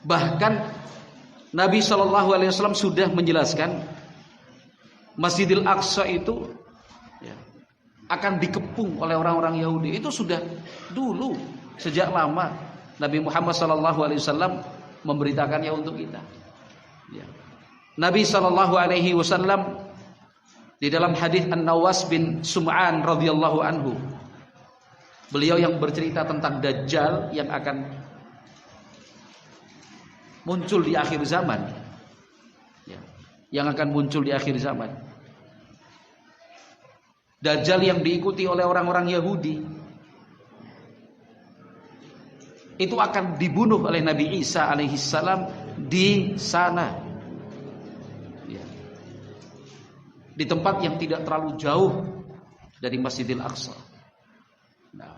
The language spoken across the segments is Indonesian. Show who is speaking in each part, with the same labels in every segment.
Speaker 1: Bahkan Nabi SAW sudah menjelaskan Masjidil Aqsa itu akan dikepung oleh orang-orang Yahudi. Itu sudah dulu, sejak lama Nabi Muhammad SAW memberitakannya untuk kita. Nabi SAW di dalam hadis An-Nawas bin Sum'an radhiyallahu anhu, beliau yang bercerita tentang Dajjal yang akan muncul di akhir zaman, yang akan muncul di akhir zaman. Dajjal yang diikuti oleh orang-orang Yahudi itu akan dibunuh oleh Nabi Isa alaihissalam di sana, di tempat yang tidak terlalu jauh dari Masjidil Aqsa. Nah,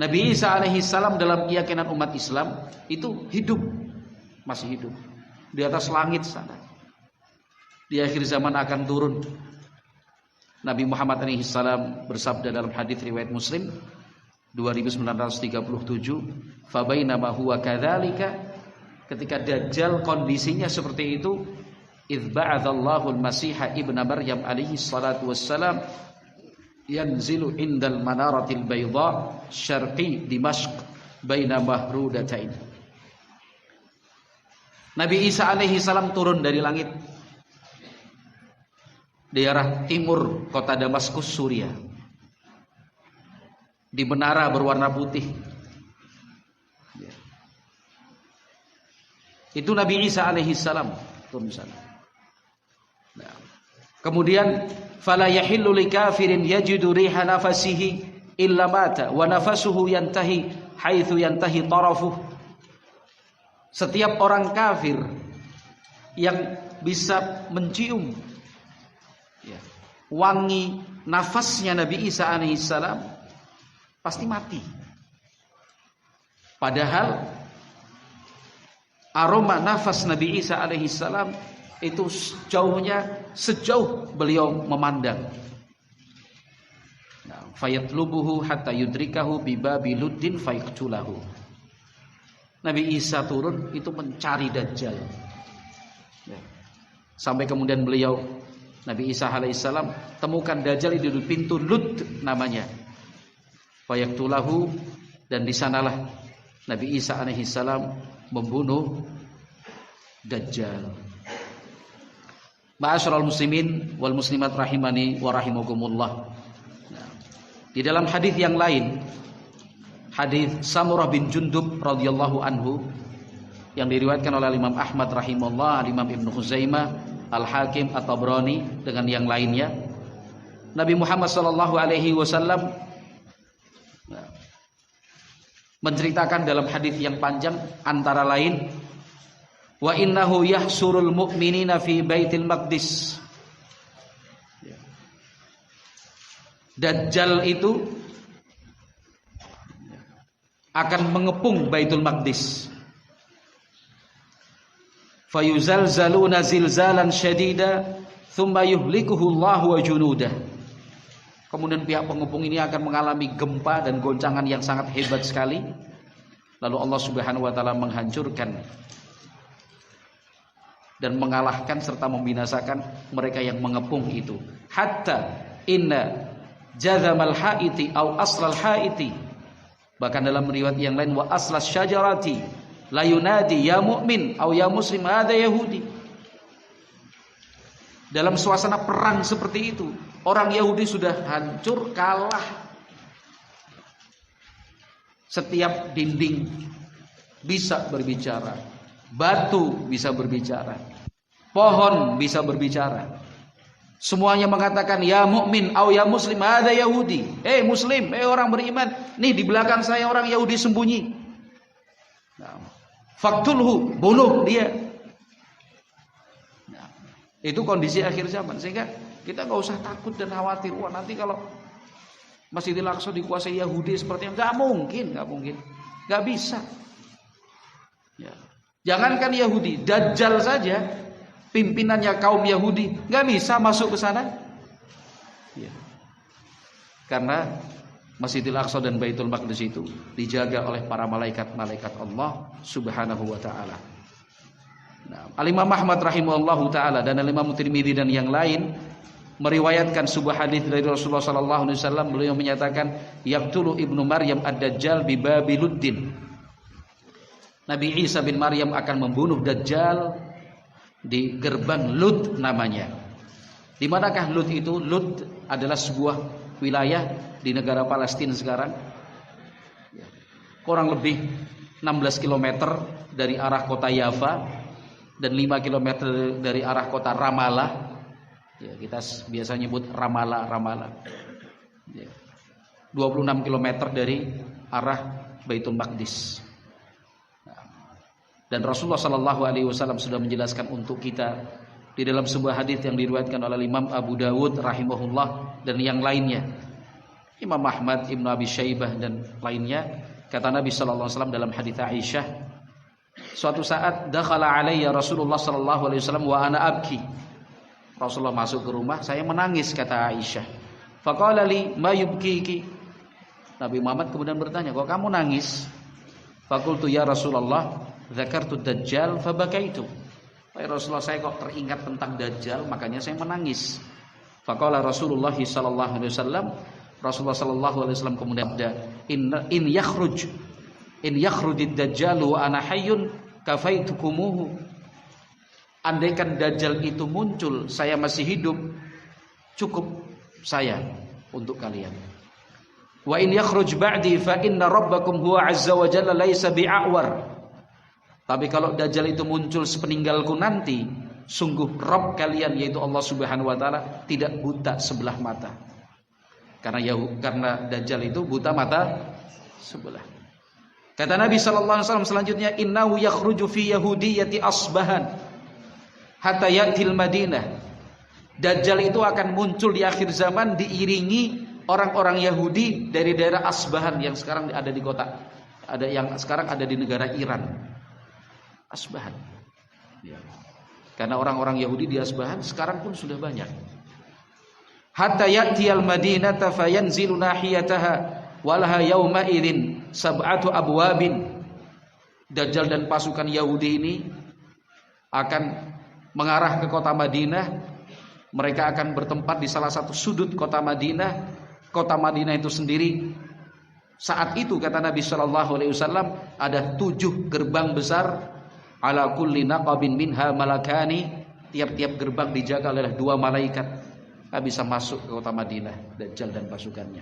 Speaker 1: Nabi Isa alaihissalam dalam keyakinan umat Islam itu hidup, masih hidup di atas langit sana. Di akhir zaman akan turun. Nabi Muhammad alaihissalam bersabda dalam hadis riwayat Muslim 2937, "Fa bainama huwa kadzalika," ketika Dajjal kondisinya seperti itu, idz ba'atsallahu al-Masiha ibnu Maryam alaihi salatu wassalam yanzilu indal manaratil bayda syarqi Dimashq baina mahrudatain. Nabi Isa alaihi salam turun dari langit di arah timur kota Damaskus, Suriah, di menara berwarna putih. Itu Nabi Isa alaihi salam turun sana. Nah, kemudian fala yahillu likafirin yajidu riha nafasihi illa mata wa nafasuhu yantahi haitsu yantahi tarafuh. Setiap orang kafir yang bisa mencium wangi nafasnya Nabi Isa alaihissalam pasti mati. Padahal aroma nafas Nabi Isa alaihissalam itu sejauh beliau memandang. Fayatlubuhu hatta yudrikahu bibabi luddin fayaqtulahu. Nabi Isa turun itu mencari Dajjal. Sampai kemudian beliau, Nabi Isa alaihissalam, temukan Dajjal di pintu Lud namanya. Fayaqtulahu, dan di sanalah Nabi Isa alaihissalam membunuh Dajjal. Ma'asyiral muslimin wal muslimat rahimani wa rahimakumullah. Di dalam hadis yang lain, hadis Samurah bin Jundub radhiyallahu anhu yang diriwayatkan oleh Imam Ahmad rahimahullah, Imam Ibnu Khuzaimah, Al-Hakim, At-Tabrani dengan yang lainnya, Nabi Muhammad sallallahu alaihi wasallam menceritakan dalam hadis yang panjang antara lain, wa innahu yahsurul mu'minina fi Baitil Maqdis. Dajjal itu akan mengepung Baitul Maqdis. Fayuzalzaluna zilzalan syadida thumma yuhlikuhu Allahu wa junudah. Kemudian pihak pengepung ini akan mengalami gempa dan goncangan yang sangat hebat sekali. Lalu Allah Subhanahu wa taala menghancurkan dan mengalahkan serta membinasakan mereka yang mengepung itu. Hatta inna jazamal haiti au aslal haiti, bahkan dalam riwayat yang lain wa aslas syajarati la yunadi ya mu'min au ya muslim hadza yahudi. Dalam suasana perang seperti itu, orang Yahudi sudah hancur, kalah. Setiap dinding bisa berbicara, batu bisa berbicara, pohon bisa berbicara. Semuanya mengatakan ya mukmin au ya muslim ada Yahudi. Muslim, orang beriman, nih di belakang saya orang Yahudi sembunyi. Nah, faktulhu, bunuh dia. Nah, itu kondisi akhir zaman, sehingga kita nggak usah takut dan khawatir. Wah, nanti kalau Masjidil Aqsa dikuasai Yahudi seperti yang nggak mungkin, nggak bisa. Ya. Jangankan Yahudi, Dajjal saja, pimpinannya kaum Yahudi, nggak bisa masuk ke sana. Ya. Karena Masjidil Aqsa dan Baitul Maqdis itu dijaga oleh para malaikat-malaikat Allah Subhanahu wa taala. Nah, Al-Imam Ahmad rahimahullahu taala dan Al-Imam Tirmidzi dan yang lain meriwayatkan sebuah hadis dari Rasulullah sallallahu alaihi wasallam. Beliau menyatakan, yaqtulu ibnu Maryam ad-Dajjal bi Babiluddin. Nabi Isa bin Maryam akan membunuh Dajjal di gerbang Lud namanya. Di manakah Lud itu? Lud adalah sebuah wilayah di negara Palestina sekarang. Kurang lebih 16 km dari arah kota Yafa dan 5 km dari arah kota Ramallah. Ya, kita biasa nyebut Ramallah. Ya. 26 km dari arah Baitul Maqdis. Dan Rasulullah sallallahu alaihi wasallam sudah menjelaskan untuk kita di dalam sebuah hadis yang diriwayatkan oleh Imam Abu Dawud rahimahullah dan yang lainnya, Imam Ahmad, Ibnu Abi Syaibah dan lainnya, kata Nabi sallallahu alaihi wasallam dalam hadis Aisyah, suatu saat dakhala alayya Rasulullah sallallahu alaihi wasallam wa ana abki. Rasulullah masuk ke rumah, saya menangis, kata Aisyah. Faqala li ma yubkiki. Nabi Muhammad kemudian bertanya, kok kamu nangis? Faqultu ya Rasulullah, dzakartu Dajjal fabakaitu. Wahai Rasulullah, saya kok teringat tentang Dajjal, makanya saya menangis. Faqala Rasulullah sallallahu alaihi wasallam, Rasulullah sallallahu alaihi wasallam kemudian in yakhrujid Dajjal wa ana hayyun kafaitukumuhu. Andaikan Dajjal itu muncul, saya masih hidup, cukup saya untuk kalian. Wa in yakhruj ba'di fa inna rabbakum huwa azza wa jalla laisa bi'awar. Tapi kalau Dajjal itu muncul sepeninggalku nanti, sungguh Rabb kalian yaitu Allah Subhanahu wa taala tidak buta sebelah mata. Karena Dajjal itu buta mata sebelah. Kata Nabi sallallahu alaihi wasallam selanjutnya, innahu yakhruju fi yahudiyyati Asbahan hatta ya'til Madinah. Dajjal itu akan muncul di akhir zaman diiringi orang-orang Yahudi dari daerah Asbahan yang sekarang ada di kota, ada yang sekarang ada di negara Iran. Asbahan. Ya. Karena orang-orang Yahudi di Asbahan sekarang pun sudah banyak. Hatta ya'tiyal Madinata fayanzilu nahiyataha walaha yawma idzin sab'atu abwabin. Dajjal dan pasukan Yahudi ini akan mengarah ke kota Madinah. Mereka akan bertempat di salah satu sudut kota Madinah. Kota Madinah itu sendiri saat itu, kata Nabi sallallahu alaihi wasallam, ada 7 gerbang besar. Ala kulli naqabin minha malakani. Tiap-tiap gerbang dijaga oleh 2 malaikat. Tak bisa masuk ke kota Madinah Dajjal dan pasukannya.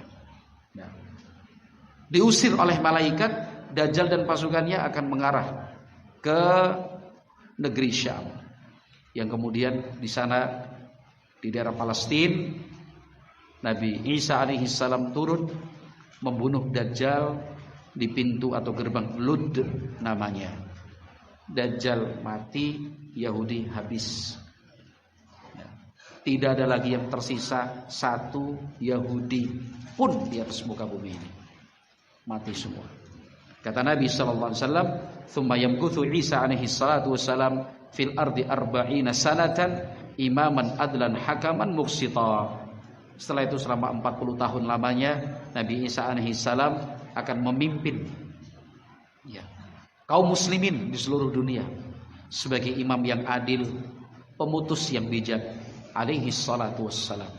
Speaker 1: Nah, diusir oleh malaikat, Dajjal dan pasukannya akan mengarah ke negeri Syam. Yang kemudian di sana di daerah Palestina, Nabi Isa alaihi salam turun membunuh Dajjal di pintu atau gerbang Lud namanya. Dajjal mati, Yahudi habis. Tidak ada lagi yang tersisa satu Yahudi pun di atas muka bumi ini. Mati semua. Kata Nabi sallallahu alaihi wasallam, "Tsumma yamkuthu Isa alaihi salatu wassalam fil ardi arba'ina sanatan imaman adlan hakaman muqsita." Setelah itu selama 40 tahun lamanya Nabi Isa alaihi salam akan memimpin kaum muslimin di seluruh dunia sebagai imam yang adil, pemutus yang bijak alaihi salatu wassalam.